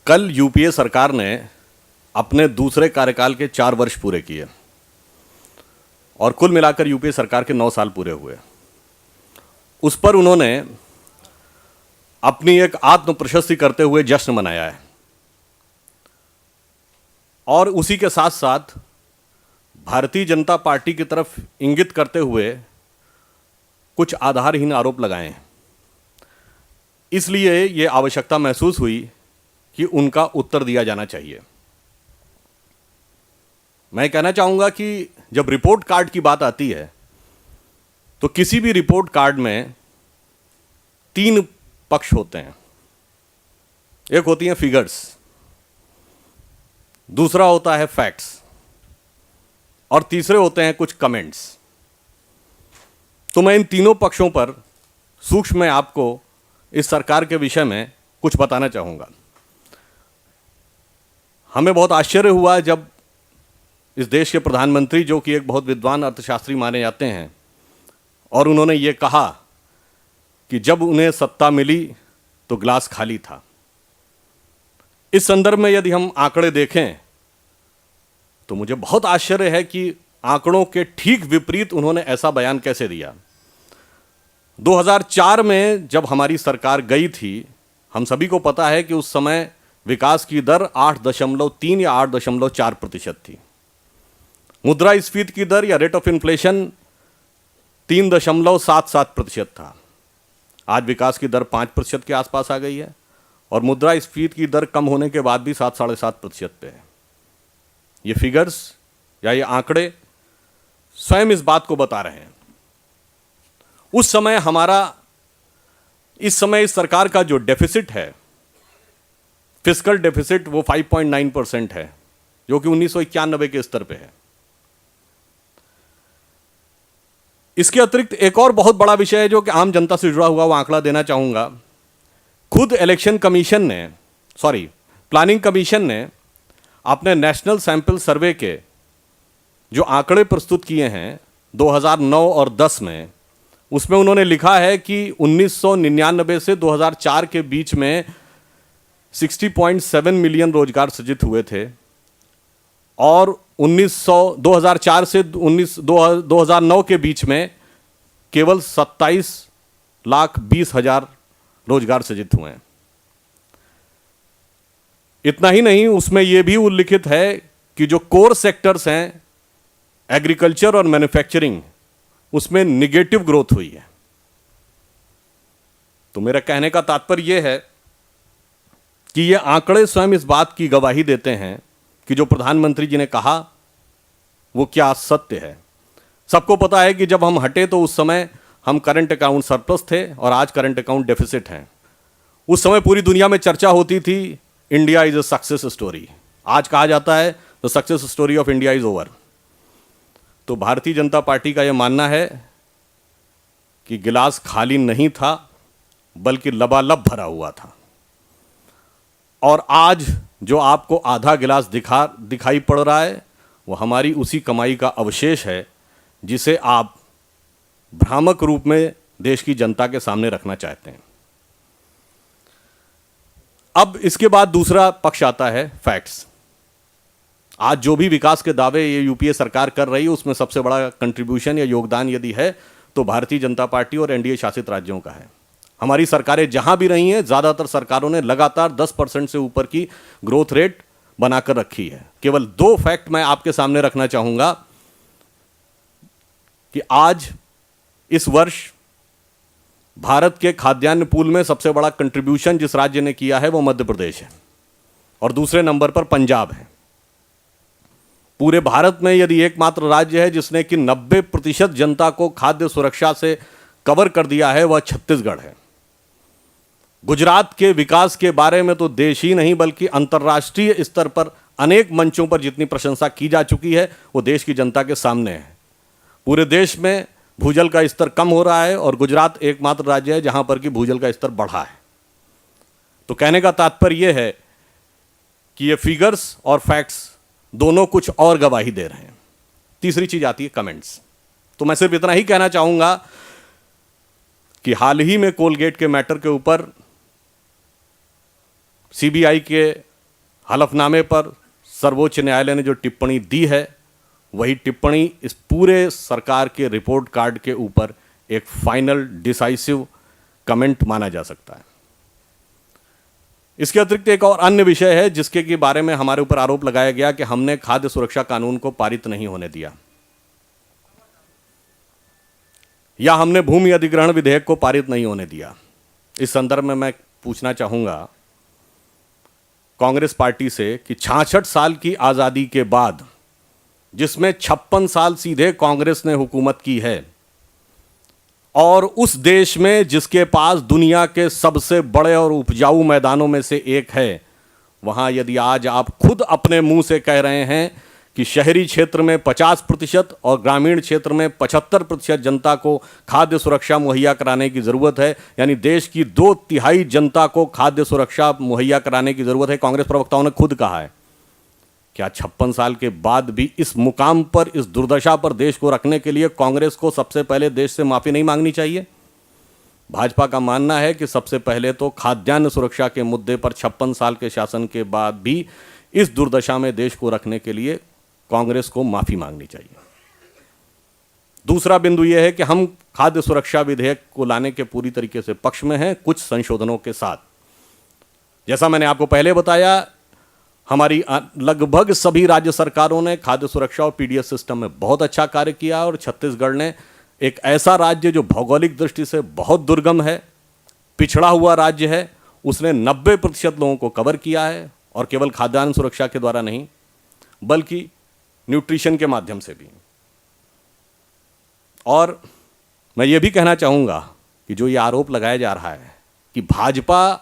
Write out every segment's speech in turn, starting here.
कल यूपीए सरकार ने अपने दूसरे कार्यकाल के 4 वर्ष पूरे किए और कुल मिलाकर यूपीए सरकार के 9 साल पूरे हुए। उस पर उन्होंने अपनी एक आत्म प्रशस्ति करते हुए जश्न मनाया है और उसी के साथ साथ भारतीय जनता पार्टी की तरफ इंगित करते हुए कुछ आधारहीन आरोप लगाए हैं। इसलिए ये आवश्यकता महसूस हुई कि उनका उत्तर दिया जाना चाहिए। मैं कहना चाहूंगा कि जब रिपोर्ट कार्ड की बात आती है तो किसी भी रिपोर्ट कार्ड में 3 पक्ष होते हैं। एक होती हैं फिगर्स, दूसरा होता है फैक्ट्स और तीसरे होते हैं कुछ कमेंट्स। तो मैं इन तीनों पक्षों पर सूक्ष्म में आपको इस सरकार के विषय में कुछ बताना चाहूंगा। हमें बहुत आश्चर्य हुआ जब इस देश के प्रधानमंत्री, जो कि एक बहुत विद्वान अर्थशास्त्री माने जाते हैं, और उन्होंने ये कहा कि जब उन्हें सत्ता मिली तो गिलास खाली था। इस संदर्भ में यदि हम आंकड़े देखें तो मुझे बहुत आश्चर्य है कि आंकड़ों के ठीक विपरीत उन्होंने ऐसा बयान कैसे दिया। 2004 में जब हमारी सरकार गई थी, हम सभी को पता है कि उस समय विकास की दर 8.3 या 8.4% थी। मुद्रास्फीति की दर या रेट ऑफ इन्फ्लेशन 3.77% था। आज विकास की दर 5% के आसपास आ गई है और मुद्रास्फीति की दर कम होने के बाद भी 7-7.5% पे है। ये फिगर्स या ये आंकड़े स्वयं इस बात को बता रहे हैं। उस समय इस समय इस सरकार का जो डेफिसिट है, फिस्कल डेफिसिट, वो 5.9% है, जो कि 1991 के स्तर पे है। इसके अतिरिक्त एक और बहुत बड़ा विषय है जो कि आम जनता से जुड़ा हुआ, वो आंकड़ा देना चाहूंगा। खुद प्लानिंग कमीशन ने अपने नेशनल सैंपल सर्वे के जो आंकड़े प्रस्तुत किए हैं 2009 और 10 में, उसमें उन्होंने लिखा है कि 1999 से 2004 के बीच में 60.7 मिलियन रोजगार सृजित हुए थे और 2004 से 2009 के बीच में केवल 27,20,000 रोजगार सृजित हुए हैं। इतना ही नहीं, उसमें यह भी उल्लिखित है कि जो कोर सेक्टर्स हैं, एग्रीकल्चर और मैन्युफैक्चरिंग, उसमें निगेटिव ग्रोथ हुई है। तो मेरा कहने का तात्पर्य यह है कि ये आंकड़े स्वयं इस बात की गवाही देते हैं कि जो प्रधानमंत्री जी ने कहा वो क्या सत्य है। सबको पता है कि जब हम हटे तो उस समय हम करंट अकाउंट सरप्लस थे और आज करंट अकाउंट डेफिसिट हैं। उस समय पूरी दुनिया में चर्चा होती थी India is a success story. आज कहा जाता है the success story of India is over. तो भारतीय जनता पार्टी का यह मानना है कि गिलास खाली नहीं था बल्कि लबालब भरा हुआ था और आज जो आपको आधा गिलास दिखाई पड़ रहा है वो हमारी उसी कमाई का अवशेष है जिसे आप भ्रामक रूप में देश की जनता के सामने रखना चाहते हैं। अब इसके बाद दूसरा पक्ष आता है फैक्ट्स। आज जो भी विकास के दावे ये यूपीए सरकार कर रही है, उसमें सबसे बड़ा कंट्रीब्यूशन या योगदान यदि है तो भारतीय जनता पार्टी और एनडीए शासित राज्यों का है। हमारी सरकारें जहां भी रही हैं, ज़्यादातर सरकारों ने लगातार 10% से ऊपर की ग्रोथ रेट बनाकर रखी है। केवल 2 फैक्ट मैं आपके सामने रखना चाहूंगा कि आज इस वर्ष भारत के खाद्यान्न पूल में सबसे बड़ा कंट्रीब्यूशन जिस राज्य ने किया है वो मध्य प्रदेश है और दूसरे नंबर पर पंजाब है। पूरे भारत में यदि एकमात्र राज्य है जिसने कि 90% जनता को खाद्य सुरक्षा से कवर कर दिया है, वह छत्तीसगढ़ है। गुजरात के विकास के बारे में तो देश ही नहीं बल्कि अंतर्राष्ट्रीय स्तर पर अनेक मंचों पर जितनी प्रशंसा की जा चुकी है वो देश की जनता के सामने है। पूरे देश में भूजल का स्तर कम हो रहा है और गुजरात एकमात्र राज्य है जहां पर कि भूजल का स्तर बढ़ा है। तो कहने का तात्पर्य यह है कि ये फिगर्स और फैक्ट्स दोनों कुछ और गवाही दे रहे हैं। तीसरी चीज आती है कमेंट्स। तो मैं सिर्फ इतना ही कहना चाहूंगा कि हाल ही में कोलगेट के मैटर के ऊपर सीबीआई के हलफनामे पर सर्वोच्च न्यायालय ने जो टिप्पणी दी है, वही टिप्पणी इस पूरे सरकार के रिपोर्ट कार्ड के ऊपर एक फाइनल डिसाइसिव कमेंट माना जा सकता है। इसके अतिरिक्त एक और अन्य विषय है जिसके के बारे में हमारे ऊपर आरोप लगाया गया कि हमने खाद्य सुरक्षा कानून को पारित नहीं होने दिया, या हमने भूमि अधिग्रहण विधेयक को पारित नहीं होने दिया। इस संदर्भ में मैं पूछना चाहूंगा कांग्रेस पार्टी से कि 66 साल की आजादी के बाद, जिसमें 56 साल सीधे कांग्रेस ने हुकूमत की है, और उस देश में जिसके पास दुनिया के सबसे बड़े और उपजाऊ मैदानों में से एक है, वहां यदि आज आप खुद अपने मुंह से कह रहे हैं कि शहरी क्षेत्र में 50% और ग्रामीण क्षेत्र में 75% जनता को खाद्य सुरक्षा मुहैया कराने की ज़रूरत है, यानी देश की 2/3 जनता को खाद्य सुरक्षा मुहैया कराने की ज़रूरत है, कांग्रेस प्रवक्ताओं ने खुद कहा है, क्या 56 साल के बाद भी इस मुकाम पर, इस दुर्दशा पर देश को रखने के लिए कांग्रेस को सबसे पहले देश से माफ़ी नहीं मांगनी चाहिए? भाजपा का मानना है कि सबसे पहले तो खाद्यान्न सुरक्षा के मुद्दे पर 56 साल के शासन के बाद भी इस दुर्दशा में देश को रखने के लिए कांग्रेस को माफ़ी मांगनी चाहिए। दूसरा बिंदु यह है कि हम खाद्य सुरक्षा विधेयक को लाने के पूरी तरीके से पक्ष में हैं, कुछ संशोधनों के साथ। जैसा मैंने आपको पहले बताया, हमारी लगभग सभी राज्य सरकारों ने खाद्य सुरक्षा और पीडीएस सिस्टम में बहुत अच्छा कार्य किया, और छत्तीसगढ़ ने, एक ऐसा राज्य जो भौगोलिक दृष्टि से बहुत दुर्गम है, पिछड़ा हुआ राज्य है, उसने 90% लोगों को कवर किया है, और केवल खाद्यान्न सुरक्षा के द्वारा नहीं बल्कि न्यूट्रिशन के माध्यम से भी। और मैं ये भी कहना चाहूँगा कि जो ये आरोप लगाया जा रहा है कि भाजपा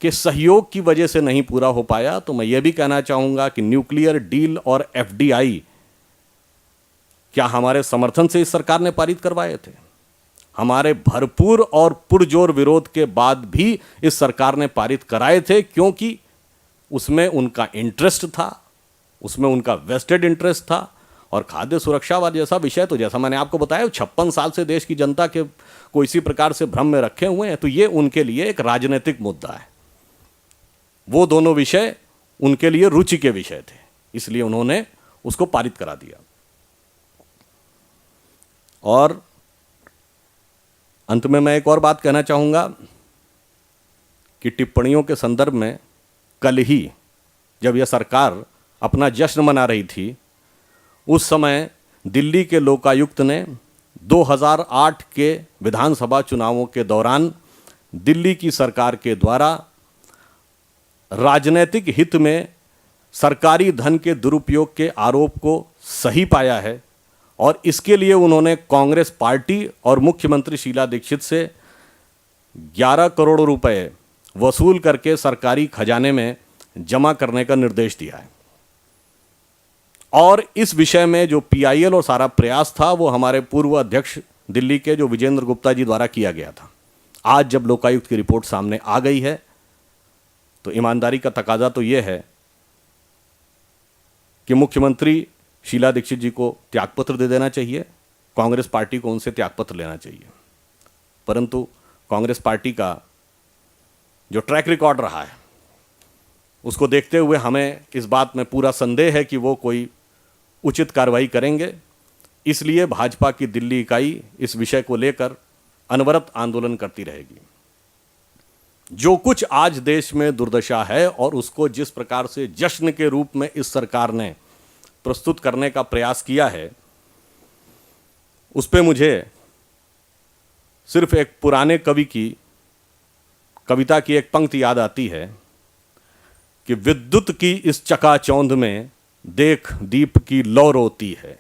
के सहयोग की वजह से नहीं पूरा हो पाया, तो मैं ये भी कहना चाहूँगा कि न्यूक्लियर डील और एफडीआई क्या हमारे समर्थन से इस सरकार ने पारित करवाए थे? हमारे भरपूर और पुरजोर विरोध के बाद भी इस सरकार ने पारित कराए थे, क्योंकि उसमें उनका इंटरेस्ट था, उसमें उनका वेस्टेड इंटरेस्ट था। और खाद्य सुरक्षा वाला जैसा विषय, तो जैसा मैंने आपको बताया, 56 साल से देश की जनता के को इसी प्रकार से भ्रम में रखे हुए हैं, तो ये उनके लिए एक राजनीतिक मुद्दा है। वो दोनों विषय उनके लिए रुचि के विषय थे, इसलिए उन्होंने उसको पारित करा दिया। और अंत में मैं एक और बात कहना चाहूँगा कि टिप्पणियों के संदर्भ में कल ही जब यह सरकार अपना जश्न मना रही थी, उस समय दिल्ली के लोकायुक्त ने 2008 के विधानसभा चुनावों के दौरान दिल्ली की सरकार के द्वारा राजनीतिक हित में सरकारी धन के दुरुपयोग के आरोप को सही पाया है, और इसके लिए उन्होंने कांग्रेस पार्टी और मुख्यमंत्री शीला दीक्षित से 11 करोड़ रुपए वसूल करके सरकारी खजाने में जमा करने का निर्देश दिया है। और इस विषय में जो पीआईएल और सारा प्रयास था, वो हमारे पूर्व अध्यक्ष दिल्ली के जो विजेंद्र गुप्ता जी द्वारा किया गया था। आज जब लोकायुक्त की रिपोर्ट सामने आ गई है, तो ईमानदारी का तकाजा तो ये है कि मुख्यमंत्री शीला दीक्षित जी को त्यागपत्र दे देना चाहिए, कांग्रेस पार्टी को उनसे त्यागपत्र लेना चाहिए। परंतु कांग्रेस पार्टी का जो ट्रैक रिकॉर्ड रहा है, उसको देखते हुए हमें इस बात में पूरा संदेह है कि वो कोई उचित कार्रवाई करेंगे। इसलिए भाजपा की दिल्ली इकाई इस विषय को लेकर अनवरत आंदोलन करती रहेगी। जो कुछ आज देश में दुर्दशा है और उसको जिस प्रकार से जश्न के रूप में इस सरकार ने प्रस्तुत करने का प्रयास किया है, उस पे मुझे सिर्फ एक पुराने कवि की कविता की एक पंक्ति याद आती है कि विद्युत की इस चकाचौंध में देख दीप की लौ रोती है,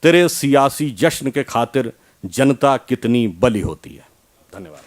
तेरे सियासी जश्न के खातिर जनता कितनी बली होती है। धन्यवाद।